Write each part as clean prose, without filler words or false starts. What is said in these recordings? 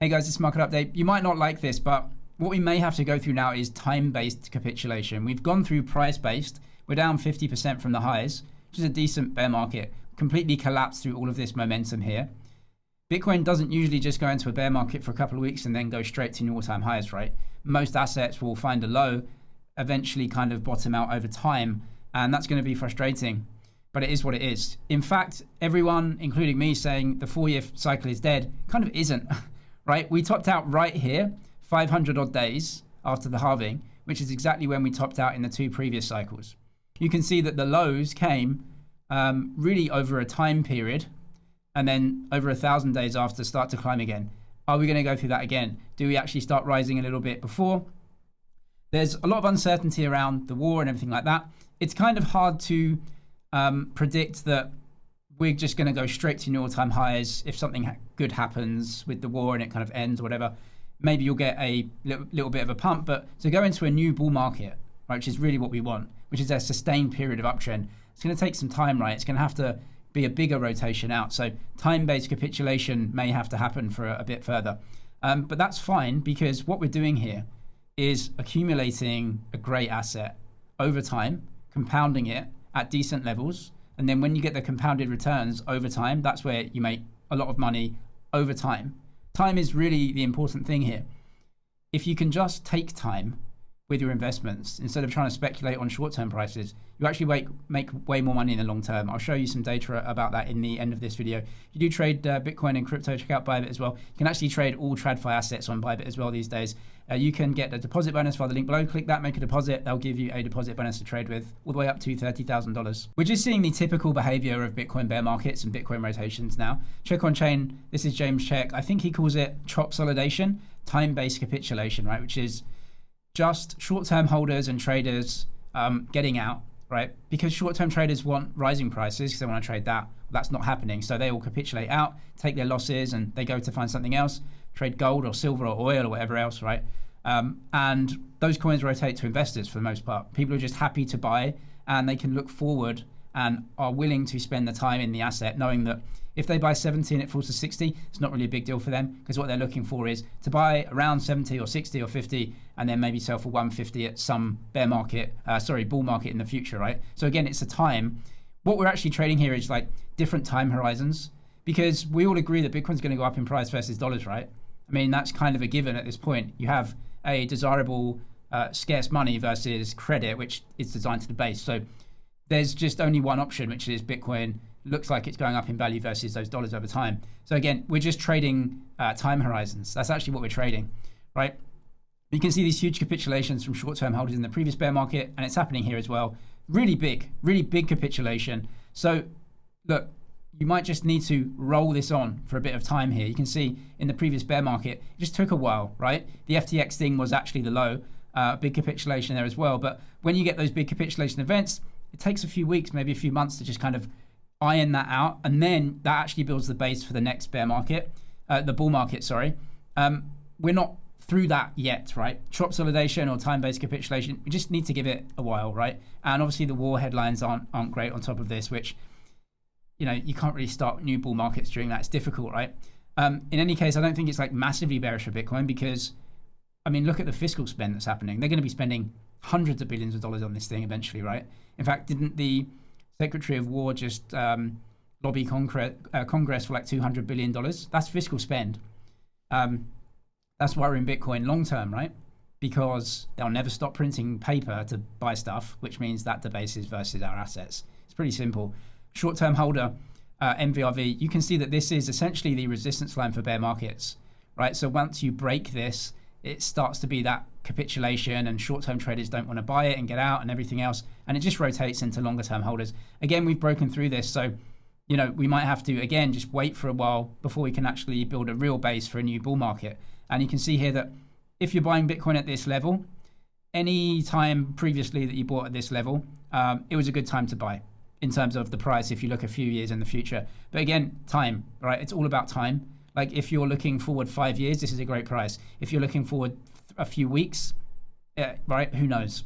Hey guys, this is Market Update. You might not like this, but what we may have to go through now is time-based capitulation. We've gone through price-based. We're down 50% from the highs, which is a decent bear market. Completely collapsed through all of this momentum here. Bitcoin doesn't usually just go into a bear market for a couple of weeks and then go straight to new all-time highs, right? Most assets will find a low, eventually kind of bottom out over time, and that's going to be frustrating. But it is what it is. In fact, everyone, including me, saying the 4-year cycle is dead, kind of isn't. Right? We topped out right here, 500 odd days after the halving, which is exactly when we topped out in the 2 previous cycles. You can see that the lows came really over a time period, and then over 1,000 days after start to climb again. Are we going to go through that again? Do we actually start rising a little bit before? There's a lot of uncertainty around the war and everything like that. It's kind of hard to predict that we're just going to go straight to new all-time highs. If something good happens with the war and it kind of ends or whatever, maybe you'll get a little bit of a pump. But to go into a new bull market, right, which is really what we want, which is a sustained period of uptrend, it's going to take some time, right? It's going to have to be a bigger rotation out. So time-based capitulation may have to happen for a bit further. But that's fine, because what we're doing here is accumulating a great asset over time, compounding it at decent levels. And then when you get the compounded returns over time, that's where you make a lot of money over time. Time is really the important thing here. If you can just take time with your investments, instead of trying to speculate on short-term prices, you actually make way more money in the long term. I'll show you some data about that in the end of this video. If you do trade Bitcoin and crypto, check out Bybit as well. You can actually trade all TradFi assets on Bybit as well these days. You can get a deposit bonus via the link below. Click that, make a deposit. They'll give you a deposit bonus to trade with, all the way up to $30,000. We're just seeing the typical behavior of Bitcoin bear markets and Bitcoin rotations now. Check Onchain. This is James Check. I think he calls it chopsolidation, time-based capitulation, right? Which is just short-term holders and traders getting out, right? Because short-term traders want rising prices because they want to trade that. That's not happening. So they all capitulate out, take their losses, and they go to find something else, trade gold or silver or oil or whatever else, right? And those coins rotate to investors for the most part. People are just happy to buy, and they can look forward and are willing to spend the time in the asset, knowing that if they buy 70 and it falls to 60, it's not really a big deal for them, because what they're looking for is to buy around 70 or 60 or 50 and then maybe sell for 150 at some bull market in the future, right? So again, it's a time. What we're actually trading here is like different time horizons, because we all agree that Bitcoin's going to go up in price versus dollars, right? I mean, that's kind of a given at this point. You have a desirable scarce money versus credit, which is designed to the base. So there's just only one option, which is Bitcoin looks like it's going up in value versus those dollars over time. So again, we're just trading time horizons. That's actually what we're trading, right? You can see these huge capitulations from short-term holders in the previous bear market, and it's happening here as well. Really big capitulation. So look, you might just need to roll this on for a bit of time here. You can see in the previous bear market, it just took a while, right? The FTX thing was actually the low, big capitulation there as well. But when you get those big capitulation events, it takes a few weeks, maybe a few months to just kind of iron that out, and then that actually builds the base for the next bear market, the bull market, sorry. We're not through that yet, right? Chopsolidation or time-based capitulation, we just need to give it a while, right? And obviously the war headlines aren't great on top of this, which, you know, you can't really start new bull markets during that. It's difficult, right? In any case, I don't think it's like massively bearish for Bitcoin, because, I mean, look at the fiscal spend that's happening. They're going to be spending hundreds of billions of dollars on this thing eventually, right? In fact, didn't the Secretary of War just lobby Congress for like $200 billion? That's fiscal spend. That's why we're in Bitcoin long term, right? Because they'll never stop printing paper to buy stuff, which means that debases versus our assets. It's pretty simple. Short-term holder, MVRV, you can see that this is essentially the resistance line for bear markets, right? So once you break this, it starts to be that capitulation, and short-term traders don't want to buy it and get out and everything else, and it just rotates into longer-term holders. Again, we've broken through this, so you know we might have to again just wait for a while before we can actually build a real base for a new bull market. And you can see here that if you're buying Bitcoin at this level, any time previously that you bought at this level, it was a good time to buy in terms of the price if you look a few years in the future. But again, time, right? It's all about time. Like if you're looking forward 5 years, this is a great price. If you're looking forward a few weeks, right, who knows?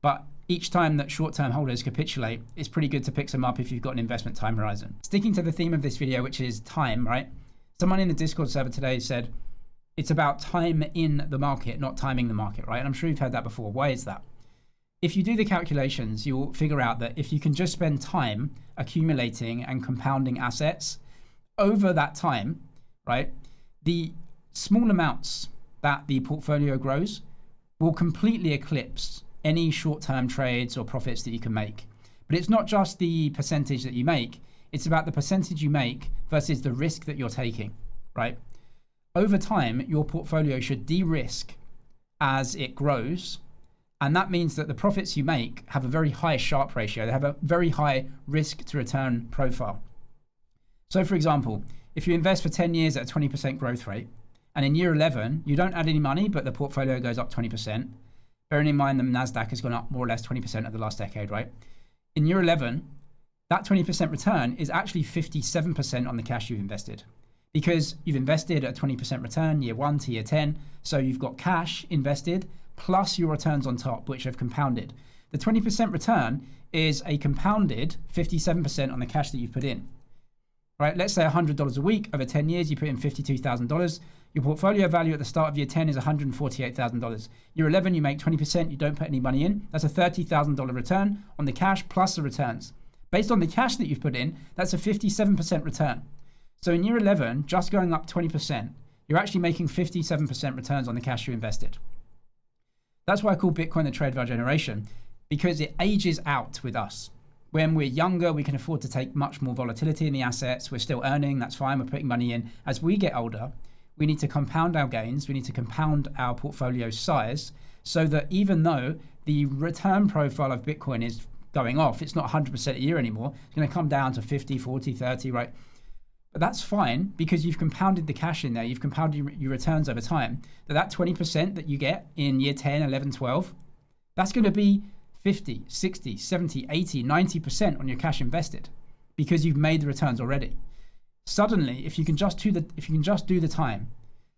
But each time that short-term holders capitulate, it's pretty good to pick some up if you've got an investment time horizon. Sticking to the theme of this video, which is time, right? Someone in the Discord server today said, It's about time in the market, not timing the market, right? And I'm sure you've heard that before. Why is that? If you do the calculations, you'll figure out that if you can just spend time accumulating and compounding assets over that time, right, the small amounts that the portfolio grows will completely eclipse any short-term trades or profits that you can make. But it's not just the percentage that you make, it's about the percentage you make versus the risk that you're taking, right? Over time, your portfolio should de-risk as it grows. And that means that the profits you make have a very high Sharpe ratio. They have a very high risk to return profile. So for example, if you invest for 10 years at a 20% growth rate, and in year 11, you don't add any money, but the portfolio goes up 20%. Bearing in mind the NASDAQ has gone up more or less 20% over the last decade, right? In year 11, that 20% return is actually 57% on the cash you've invested. Because you've invested at a 20% return year 1 to year 10, so you've got cash invested plus your returns on top, which have compounded. The 20% return is a compounded 57% on the cash that you've put in. Right? Let's say $100 a week over 10 years, you put in $52,000. Your portfolio value at the start of year 10 is $148,000. Year 11, you make 20%, you don't put any money in. That's a $30,000 return on the cash plus the returns. Based on the cash that you've put in, that's a 57% return. So in year 11, just going up 20%, you're actually making 57% returns on the cash you invested. That's why I call Bitcoin the trade value generation, because it ages out with us. When we're younger, we can afford to take much more volatility in the assets. We're still earning, that's fine, we're putting money in. As we get older, we need to compound our gains, we need to compound our portfolio size, so that even though the return profile of Bitcoin is going off, it's not 100% a year anymore, it's going to come down to 50, 40, 30, right? But that's fine because you've compounded the cash in there, you've compounded your returns over time. That 20% that you get in year 10, 11, 12, that's going to be 50, 60, 70, 80, 90% on your cash invested because you've made the returns already. Suddenly, if you can just do the time,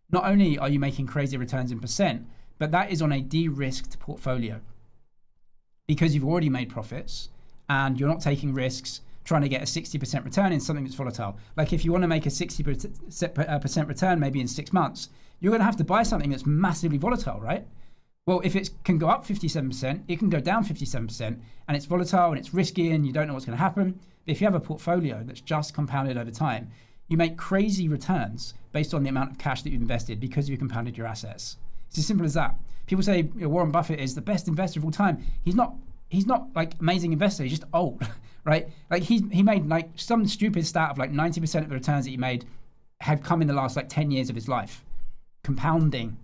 not only are you making crazy returns in percent, but that is on a de-risked portfolio because you've already made profits and you're not taking risks trying to get a 60% return in something that's volatile. Like if you want to make a 60% return maybe in 6 months, you're going to have to buy something that's massively volatile, right? Well, if it can go up 57%, it can go down 57%, and it's volatile and it's risky and you don't know what's going to happen. But if you have a portfolio that's just compounded over time, you make crazy returns based on the amount of cash that you've invested because you've compounded your assets. It's as simple as that. People say Warren Buffett is the best investor of all time. He's not like amazing investor, he's just old, right? Like he made like some stupid stat of like 90% of the returns that he made have come in the last like 10 years of his life. Compounding.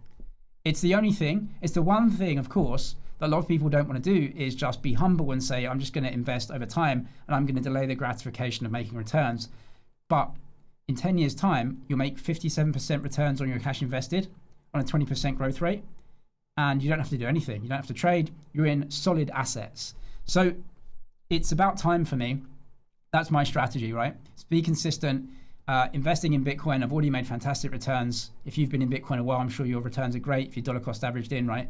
It's the only thing, it's the one thing, of course, that a lot of people don't want to do is just be humble and say, I'm just going to invest over time and I'm going to delay the gratification of making returns. But in 10 years' time, you'll make 57% returns on your cash invested on a 20% growth rate. And you don't have to do anything. You don't have to trade. You're in solid assets. So it's about time for me. That's my strategy, right? It's be consistent. Investing in Bitcoin, I've already made fantastic returns. If you've been in Bitcoin a while, I'm sure your returns are great if you're dollar cost averaged in, right?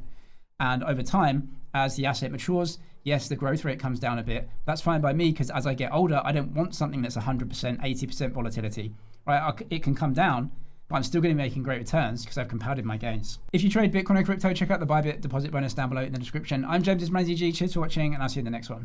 And over time, as the asset matures, yes, the growth rate comes down a bit. That's fine by me because as I get older, I don't want something that's 100%, 80% volatility, right? It can come down, but I'm still going to be making great returns because I've compounded my gains. If you trade Bitcoin or crypto, check out the Bybit deposit bonus down below in the description. I'm James, this is ManZG. Cheers for watching, and I'll see you in the next one.